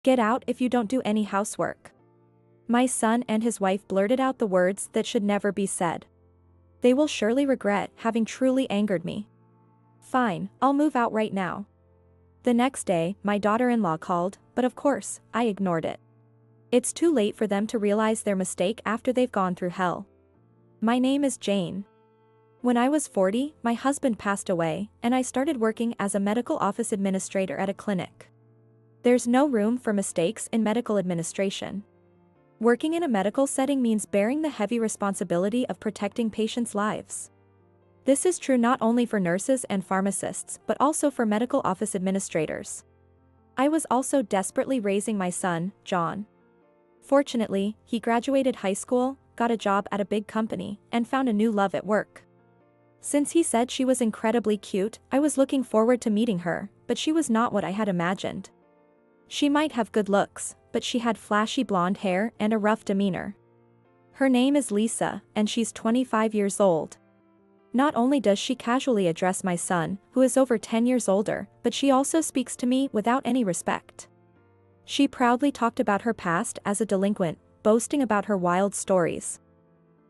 Get out if you don't do any housework. My son and his wife blurted out the words that should never be said. They will surely regret having truly angered me. Fine, I'll move out right now. The next day, my daughter-in-law called, but of course, I ignored it. It's too late for them to realize their mistake after they've gone through hell. My name is Jane. When I was 40, my husband passed away, and I started working as a medical office administrator at a clinic. There's no room for mistakes in medical administration. Working in a medical setting means bearing the heavy responsibility of protecting patients' lives. This is true not only for nurses and pharmacists but also for medical office administrators. I was also desperately raising my son, John. Fortunately, he graduated high school, got a job at a big company, and found a new love at work. Since he said she was incredibly cute, I was looking forward to meeting her, but she was not what I had imagined. She might have good looks, but she had flashy blonde hair and a rough demeanor. Her name is Lisa, and she's 25 years old. Not only does she casually address my son, who is over 10 years older, but she also speaks to me without any respect. She proudly talked about her past as a delinquent, boasting about her wild stories.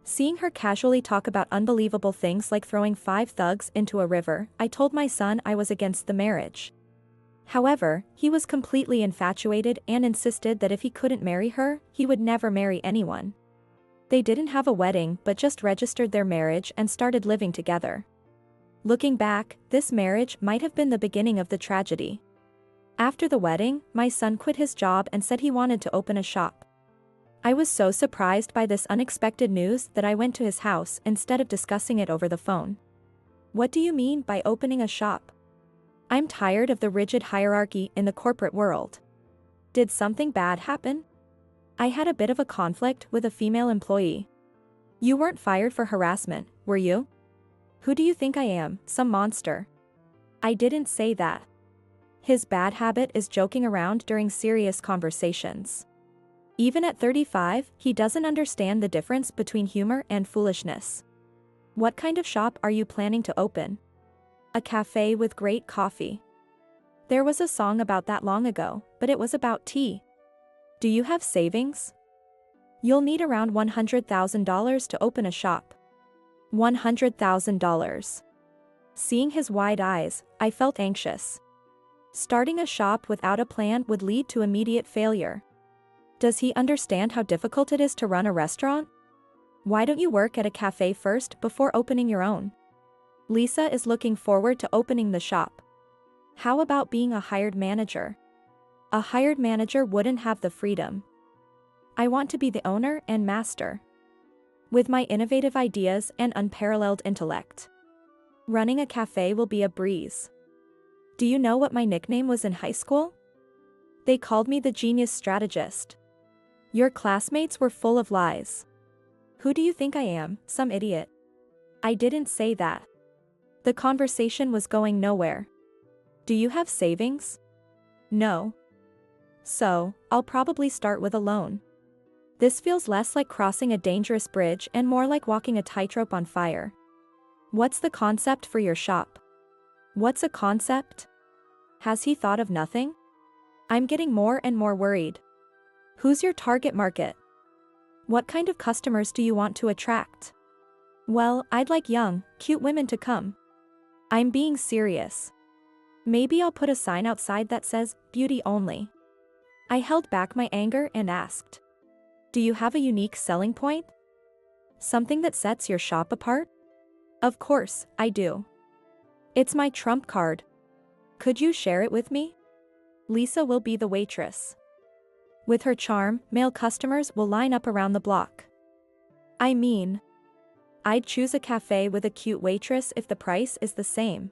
Seeing her casually talk about unbelievable things like throwing 5 thugs into a river, I told my son I was against the marriage. However, he was completely infatuated and insisted that if he couldn't marry her, he would never marry anyone. They didn't have a wedding but just registered their marriage and started living together. Looking back, this marriage might have been the beginning of the tragedy. After the wedding, my son quit his job and said he wanted to open a shop. I was so surprised by this unexpected news that I went to his house instead of discussing it over the phone. What do you mean by opening a shop? I'm tired of the rigid hierarchy in the corporate world. Did something bad happen? I had a bit of a conflict with a female employee. You weren't fired for harassment, were you? Who do you think I am, some monster? I didn't say that. His bad habit is joking around during serious conversations. Even at 35, he doesn't understand the difference between humor and foolishness. What kind of shop are you planning to open? A cafe with great coffee. There was a song about that long ago, but it was about tea. Do you have savings? You'll need around $100,000 to open a shop. $100,000. Seeing his wide eyes, I felt anxious. Starting a shop without a plan would lead to immediate failure. Does he understand how difficult it is to run a restaurant? Why don't you work at a cafe first before opening your own? Lisa is looking forward to opening the shop. How about being a hired manager? A hired manager wouldn't have the freedom. I want to be the owner and master. With my innovative ideas and unparalleled intellect. Running a cafe will be a breeze. Do you know what my nickname was in high school? They called me the genius strategist. Your classmates were full of lies. Who do you think I am, some idiot? I didn't say that. The conversation was going nowhere. Do you have savings? No. So, I'll probably start with a loan. This feels less like crossing a dangerous bridge and more like walking a tightrope on fire. What's the concept for your shop? What's a concept? Has he thought of nothing? I'm getting more and more worried. Who's your target market? What kind of customers do you want to attract? Well, I'd like young, cute women to come. I'm being serious. Maybe I'll put a sign outside that says, beauty only. I held back my anger and asked. Do you have a unique selling point? Something that sets your shop apart? Of course, I do. It's my trump card. Could you share it with me? Lisa will be the waitress. With her charm, male customers will line up around the block. I mean, I'd choose a cafe with a cute waitress if the price is the same.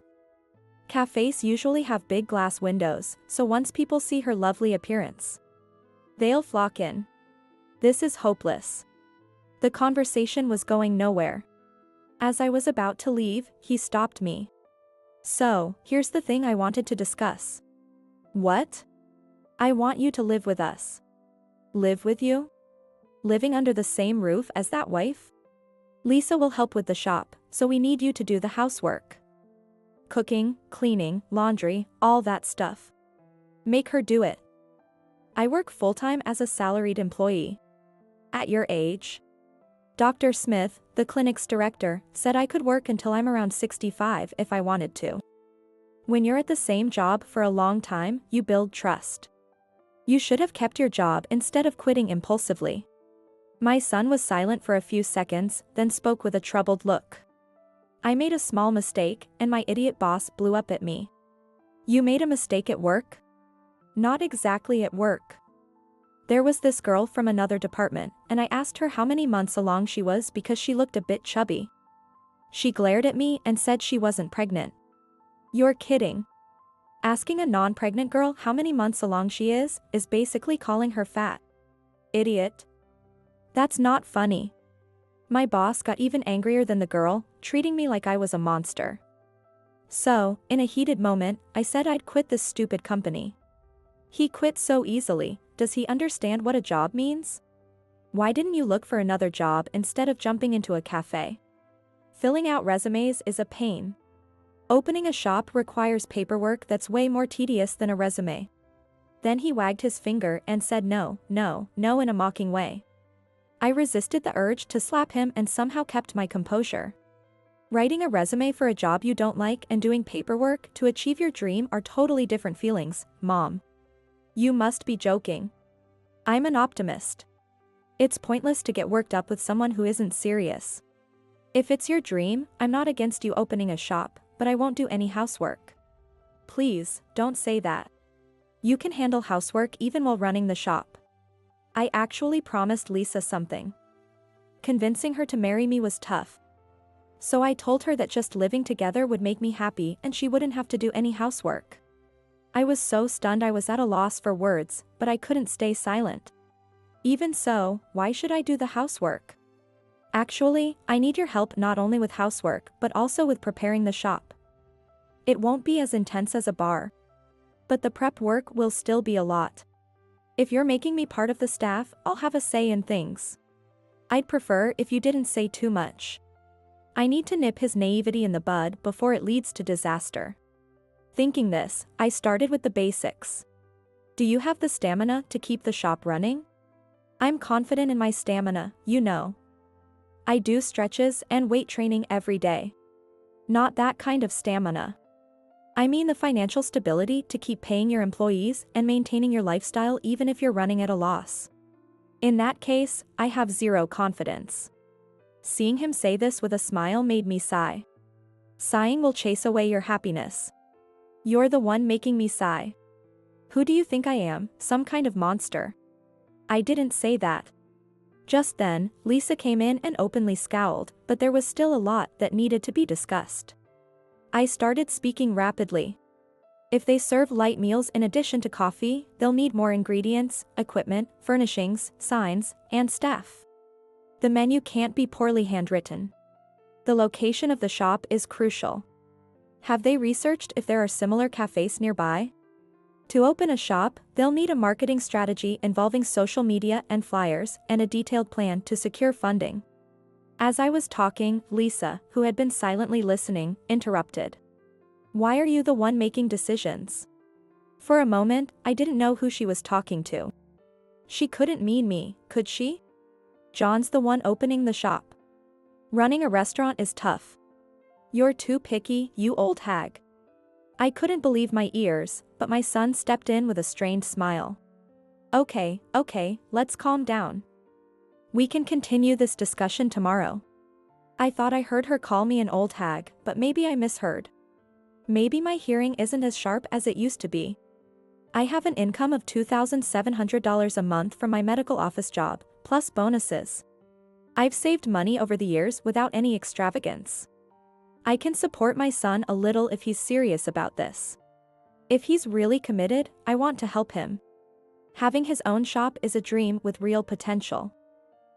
Cafes usually have big glass windows, so once people see her lovely appearance, they'll flock in. This is hopeless. The conversation was going nowhere. As I was about to leave, he stopped me. So, here's the thing I wanted to discuss. What? I want you to live with us. Live with you? Living under the same roof as that wife? Lisa will help with the shop, so we need you to do the housework. Cooking, cleaning, laundry, all that stuff. Make her do it. I work full-time as a salaried employee. At your age? Dr. Smith, the clinic's director, said I could work until I'm around 65 if I wanted to. When you're at the same job for a long time, you build trust. You should have kept your job instead of quitting impulsively. My son was silent for a few seconds, then spoke with a troubled look. I made a small mistake, and my idiot boss blew up at me. You made a mistake at work? Not exactly at work. There was this girl from another department, and I asked her how many months along she was because she looked a bit chubby. She glared at me and said she wasn't pregnant. You're kidding. Asking a non-pregnant girl how many months along she is basically calling her fat. Idiot. That's not funny. My boss got even angrier than the girl, treating me like I was a monster. So, in a heated moment, I said I'd quit this stupid company. He quit so easily. Does he understand what a job means? Why didn't you look for another job instead of jumping into a cafe? Filling out resumes is a pain. Opening a shop requires paperwork that's way more tedious than a resume. Then he wagged his finger and said no in a mocking way. I resisted the urge to slap him and somehow kept my composure. Writing a resume for a job you don't like and doing paperwork to achieve your dream are totally different feelings, Mom. You must be joking. I'm an optimist. It's pointless to get worked up with someone who isn't serious. If it's your dream, I'm not against you opening a shop, but I won't do any housework. Please, don't say that. You can handle housework even while running the shop. I actually promised Lisa something. Convincing her to marry me was tough. So I told her that just living together would make me happy and she wouldn't have to do any housework. I was so stunned I was at a loss for words, but I couldn't stay silent. Even so, why should I do the housework? Actually, I need your help not only with housework but also with preparing the shop. It won't be as intense as a bar. But the prep work will still be a lot. If you're making me part of the staff, I'll have a say in things. I'd prefer if you didn't say too much. I need to nip his naivety in the bud before it leads to disaster. Thinking this, I started with the basics. Do you have the stamina to keep the shop running? I'm confident in my stamina, you know. I do stretches and weight training every day. Not that kind of stamina. I mean the financial stability to keep paying your employees and maintaining your lifestyle even if you're running at a loss. In that case, I have zero confidence. Seeing him say this with a smile made me sigh. Sighing will chase away your happiness. You're the one making me sigh. Who do you think I am, some kind of monster? I didn't say that. Just then, Lisa came in and openly scowled, but there was still a lot that needed to be discussed. I started speaking rapidly. If they serve light meals in addition to coffee, they'll need more ingredients, equipment, furnishings, signs, and staff. The menu can't be poorly handwritten. The location of the shop is crucial. Have they researched if there are similar cafes nearby? To open a shop, they'll need a marketing strategy involving social media and flyers and a detailed plan to secure funding. As I was talking, Lisa, who had been silently listening, interrupted. Why are you the one making decisions? For a moment, I didn't know who she was talking to. She couldn't mean me, could she? John's the one opening the shop. Running a restaurant is tough. You're too picky, you old hag. I couldn't believe my ears, but my son stepped in with a strained smile. Okay, let's calm down. We can continue this discussion tomorrow. I thought I heard her call me an old hag, but maybe I misheard. Maybe my hearing isn't as sharp as it used to be. I have an income of $2,700 a month from my medical office job, plus bonuses. I've saved money over the years without any extravagance. I can support my son a little if he's serious about this. If he's really committed, I want to help him. Having his own shop is a dream with real potential.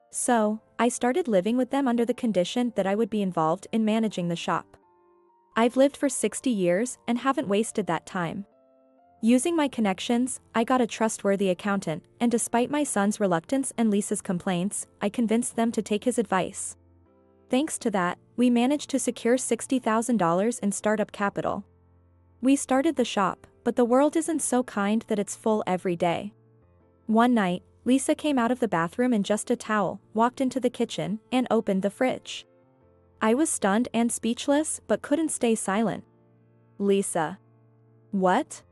So, I started living with them under the condition that I would be involved in managing the shop. I've lived for 60 years and haven't wasted that time. Using my connections, I got a trustworthy accountant, and despite my son's reluctance and Lisa's complaints, I convinced them to take his advice. Thanks to that, we managed to secure $60,000 in startup capital. We started the shop, but the world isn't so kind that it's full every day. One night, Lisa came out of the bathroom in just a towel, walked into the kitchen, and opened the fridge. I was stunned and speechless but couldn't stay silent. Lisa. What?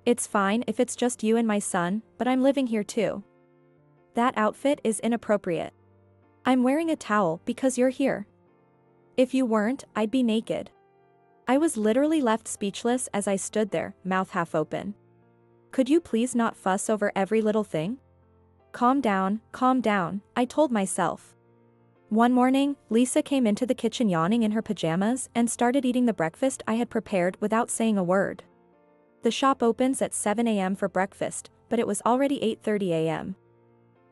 It's fine if it's just you and my son, but I'm living here too. That outfit is inappropriate. I'm wearing a towel because you're here. If you weren't, I'd be naked. I was literally left speechless as I stood there, mouth half open. Could you please not fuss over every little thing? Calm down, I told myself. One morning, Lisa came into the kitchen yawning in her pajamas and started eating the breakfast I had prepared without saying a word. The shop opens at 7 a.m. for breakfast, but it was already 8:30 a.m.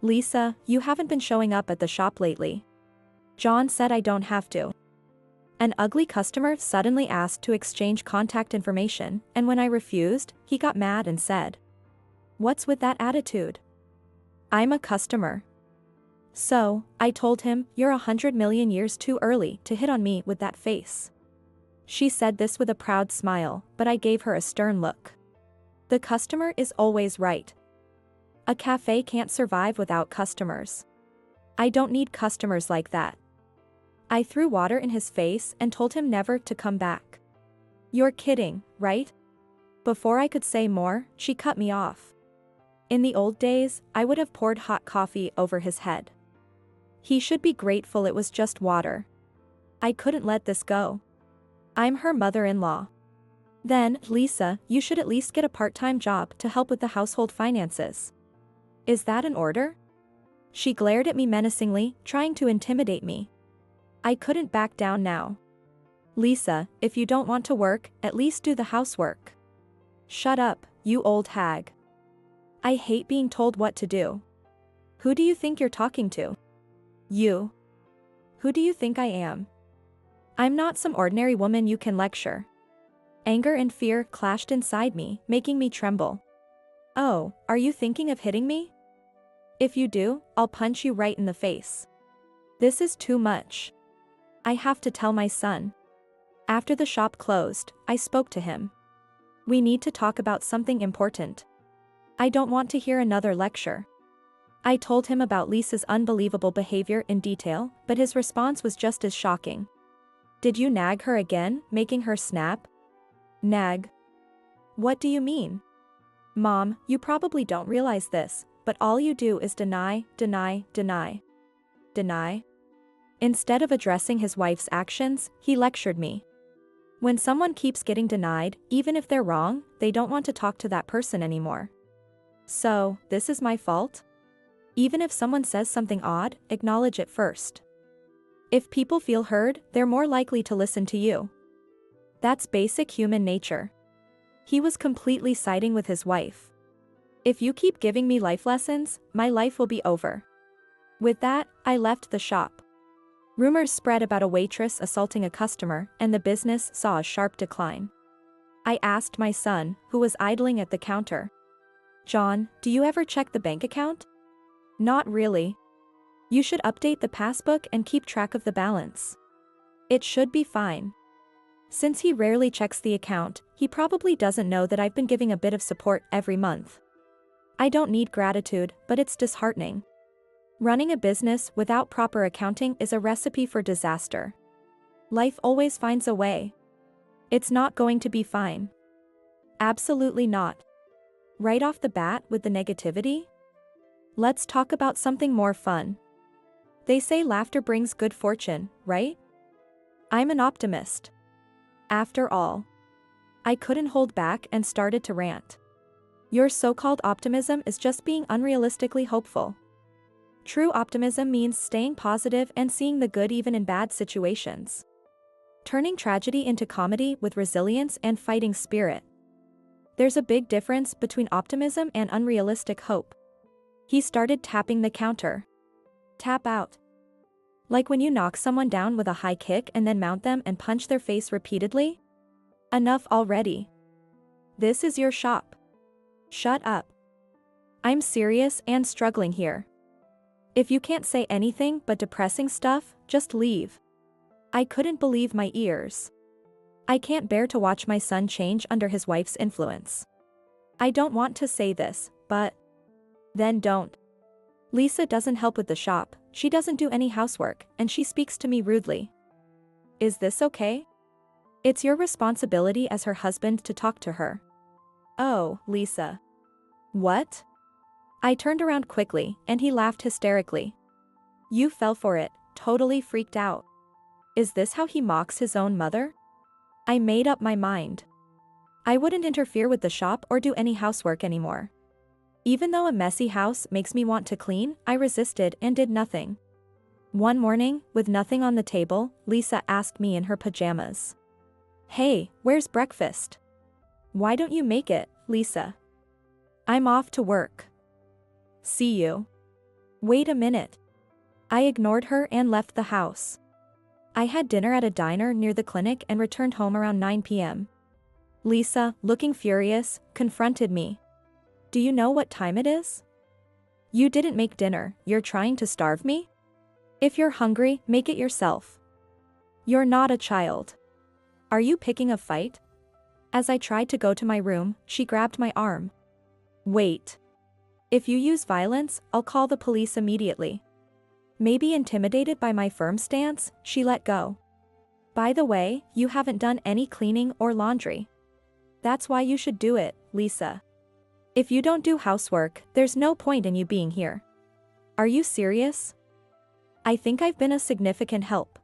Lisa, you haven't been showing up at the shop lately. John said I don't have to. An ugly customer suddenly asked to exchange contact information, and when I refused, he got mad and said, "What's with that attitude? I'm a customer." So, I told him, "You're 100 million years too early to hit on me with that face." She said this with a proud smile, but I gave her a stern look. The customer is always right. A cafe can't survive without customers. I don't need customers like that. I threw water in his face and told him never to come back. You're kidding, right? Before I could say more, she cut me off. In the old days, I would have poured hot coffee over his head. He should be grateful it was just water. I couldn't let this go. I'm her mother-in-law. Then, Lisa, you should at least get a part-time job to help with the household finances. Is that an order? She glared at me menacingly, trying to intimidate me. I couldn't back down now. Lisa, if you don't want to work, at least do the housework. Shut up, you old hag. I hate being told what to do. Who do you think you're talking to? You. Who do you think I am? I'm not some ordinary woman you can lecture. Anger and fear clashed inside me, making me tremble. Oh, are you thinking of hitting me? If you do, I'll punch you right in the face. This is too much. I have to tell my son. After the shop closed, I spoke to him. We need to talk about something important. I don't want to hear another lecture. I told him about Lisa's unbelievable behavior in detail, but his response was just as shocking. Did you nag her again, making her snap? Nag? What do you mean? Mom, you probably don't realize this, but all you do is deny. Deny? Instead of addressing his wife's actions, he lectured me. When someone keeps getting denied, even if they're wrong, they don't want to talk to that person anymore. So, this is my fault? Even if someone says something odd, acknowledge it first. If people feel heard, they're more likely to listen to you. That's basic human nature. He was completely siding with his wife. If you keep giving me life lessons, my life will be over. With that, I left the shop. Rumors spread about a waitress assaulting a customer, and the business saw a sharp decline. I asked my son, who was idling at the counter. John, do you ever check the bank account? Not really. You should update the passbook and keep track of the balance. It should be fine. Since he rarely checks the account, he probably doesn't know that I've been giving a bit of support every month. I don't need gratitude, but it's disheartening. Running a business without proper accounting is a recipe for disaster. Life always finds a way. It's not going to be fine. Absolutely not. Right off the bat with the negativity? Let's talk about something more fun. They say laughter brings good fortune, right? I'm an optimist. After all. I couldn't hold back and started to rant. Your so-called optimism is just being unrealistically hopeful. True optimism means staying positive and seeing the good even in bad situations. Turning tragedy into comedy with resilience and fighting spirit. There's a big difference between optimism and unrealistic hope. He started tapping the counter. Tap out. Like when you knock someone down with a high kick and then mount them and punch their face repeatedly? Enough already. This is your shop. Shut up. I'm serious and struggling here. If you can't say anything but depressing stuff, just leave. I couldn't believe my ears. I can't bear to watch my son change under his wife's influence. I don't want to say this, but Then don't. Lisa doesn't help with the shop, she doesn't do any housework, and she speaks to me rudely. Is this okay? It's your responsibility as her husband to talk to her. Oh, Lisa. What? I turned around quickly, and he laughed hysterically. You fell for it, totally freaked out. Is this how he mocks his own mother? I made up my mind. I wouldn't interfere with the shop or do any housework anymore. Even though a messy house makes me want to clean, I resisted and did nothing. One morning, with nothing on the table, Lisa asked me in her pajamas. Hey, where's breakfast? Why don't you make it, Lisa? I'm off to work. See you. Wait a minute. I ignored her and left the house. I had dinner at a diner near the clinic and returned home around 9 p.m. Lisa, looking furious, confronted me. Do you know what time it is? You didn't make dinner, you're trying to starve me? If you're hungry, make it yourself. You're not a child. Are you picking a fight? As I tried to go to my room, she grabbed my arm. Wait. If you use violence, I'll call the police immediately. Maybe intimidated by my firm stance, she let go. By the way, you haven't done any cleaning or laundry. That's why you should do it, Lisa. If you don't do housework, there's no point in you being here. Are you serious? I think I've been a significant help.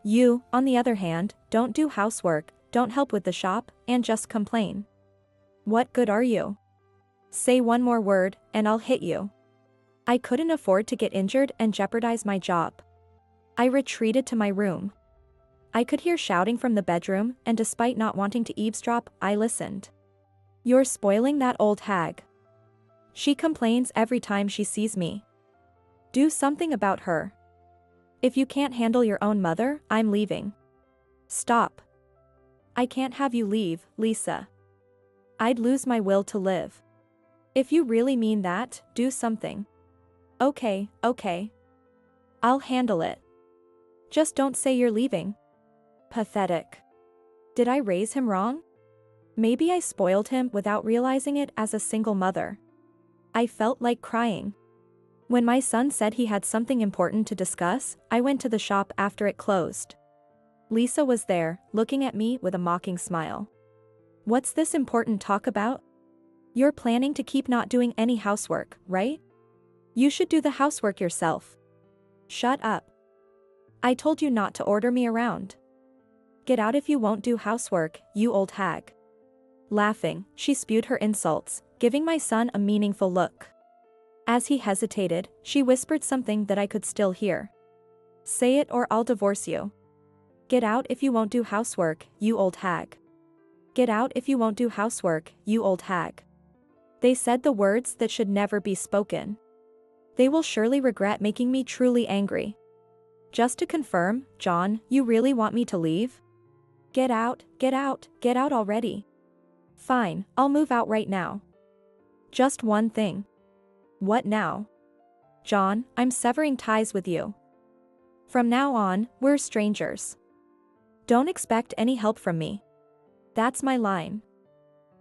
You, on the other hand, don't do housework, don't help with the shop, and just complain. What good are you? Say one more word, and I'll hit you. I couldn't afford to get injured and jeopardize my job. I retreated to my room. I could hear shouting from the bedroom, and despite not wanting to eavesdrop, I listened. You're spoiling that old hag. She complains every time she sees me. Do something about her. If you can't handle your own mother, I'm leaving. Stop. I can't have you leave, Lisa. I'd lose my will to live. If you really mean that, do something. Okay. I'll handle it. Just don't say you're leaving. Pathetic. Did I raise him wrong? Maybe I spoiled him without realizing it as a single mother. I felt like crying. When my son said he had something important to discuss, I went to the shop after it closed. Lisa was there, looking at me with a mocking smile. What's this important talk about? You're planning to keep not doing any housework, right? You should do the housework yourself. Shut up. I told you not to order me around. Get out if you won't do housework, you old hag. Laughing, she spewed her insults, giving my son a meaningful look. As he hesitated, she whispered something that I could still hear. Say it or I'll divorce you. Get out if you won't do housework, you old hag. Get out if you won't do housework, you old hag. They said the words that should never be spoken. They will surely regret making me truly angry. Just to confirm, John, you really want me to leave? Get out already. Fine, I'll move out right now. Just one thing. What now? John, I'm severing ties with you. From now on, we're strangers. Don't expect any help from me. That's my line.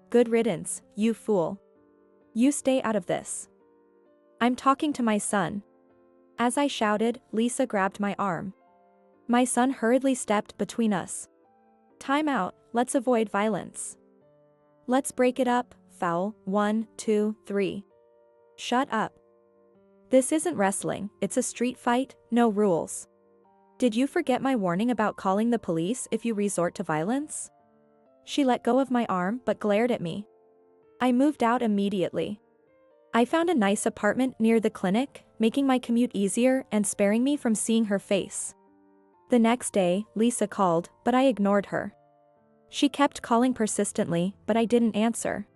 Good riddance, you fool. You stay out of this. I'm talking to my son. As I shouted, Lisa grabbed my arm. My son hurriedly stepped between us. Time out, let's avoid violence. Let's break it up, foul, 1, 2, 3. Shut up. This isn't wrestling, it's a street fight, no rules. Did you forget my warning about calling the police if you resort to violence? She let go of my arm but glared at me. I moved out immediately. I found a nice apartment near the clinic, making my commute easier and sparing me from seeing her face. The next day, Lisa called, but I ignored her. She kept calling persistently, but I didn't answer.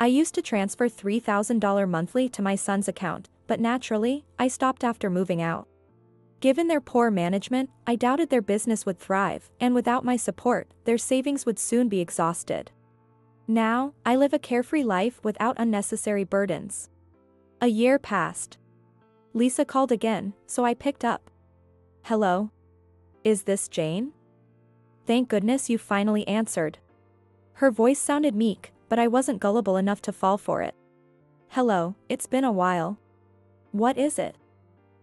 I used to transfer $3,000 monthly to my son's account, but naturally, I stopped after moving out. Given their poor management, I doubted their business would thrive, and without my support, their savings would soon be exhausted. Now, I live a carefree life without unnecessary burdens. A year passed. Lisa called again, so I picked up. Hello? Is this Jane? Thank goodness you finally answered. Her voice sounded meek, but I wasn't gullible enough to fall for it. Hello, it's been a while. What is it?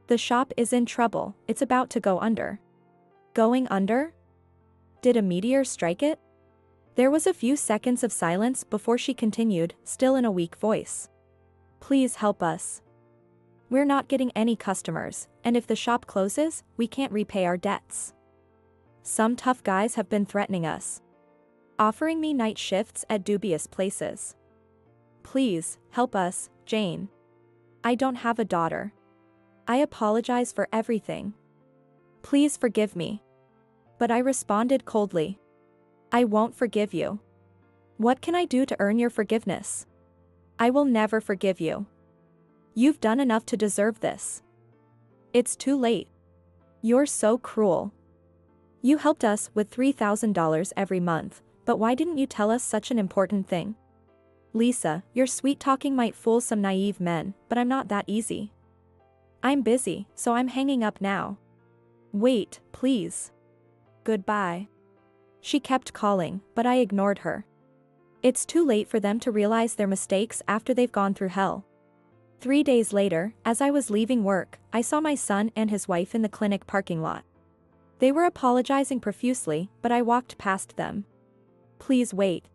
The shop is in trouble, it's about to go under. Going under? Did a meteor strike it? There was a few seconds of silence before she continued, still in a weak voice. Please help us. We're not getting any customers, and if the shop closes, we can't repay our debts. Some tough guys have been threatening us, offering me night shifts at dubious places. Please, help us, Jane. I don't have a daughter. I apologize for everything. Please forgive me. But I responded coldly. I won't forgive you. What can I do to earn your forgiveness? I will never forgive you. You've done enough to deserve this. It's too late. You're so cruel. You helped us with $3,000 every month, but why didn't you tell us such an important thing? Lisa, your sweet-talking might fool some naive men, but I'm not that easy. I'm busy, so I'm hanging up now. Wait, please. Goodbye. She kept calling, but I ignored her. It's too late for them to realize their mistakes after they've gone through hell. 3 days later, as I was leaving work, I saw my son and his wife in the clinic parking lot. They were apologizing profusely, but I walked past them. Please wait.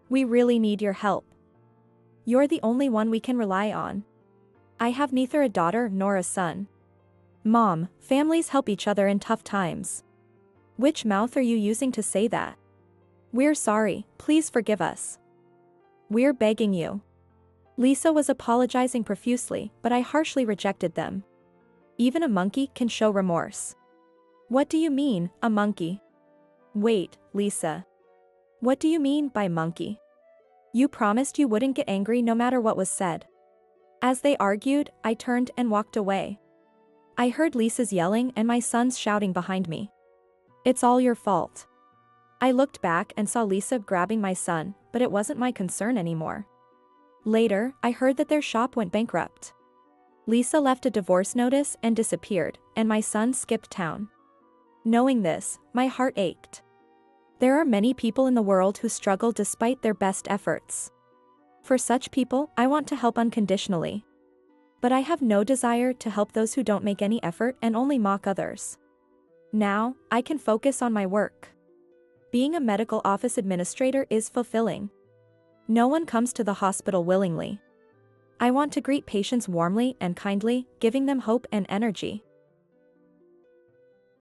We really need your help. You're the only one we can rely on. I have neither a daughter nor a son. Mom, families help each other in tough times. Which mouth are you using to say that? We're sorry, please forgive us. We're begging you. Lisa was apologizing profusely, but I harshly rejected them. Even a monkey can show remorse. What do you mean, a monkey? Wait, Lisa. What do you mean by monkey? You promised you wouldn't get angry no matter what was said. As they argued, I turned and walked away. I heard Lisa's yelling and my son's shouting behind me. It's all your fault. I looked back and saw Lisa grabbing my son, but it wasn't my concern anymore. Later, I heard that their shop went bankrupt. Lisa left a divorce notice and disappeared, and my son skipped town. Knowing this, my heart ached. There are many people in the world who struggle despite their best efforts. For such people, I want to help unconditionally. But I have no desire to help those who don't make any effort and only mock others. Now, I can focus on my work. Being a medical office administrator is fulfilling. No one comes to the hospital willingly. I want to greet patients warmly and kindly, giving them hope and energy.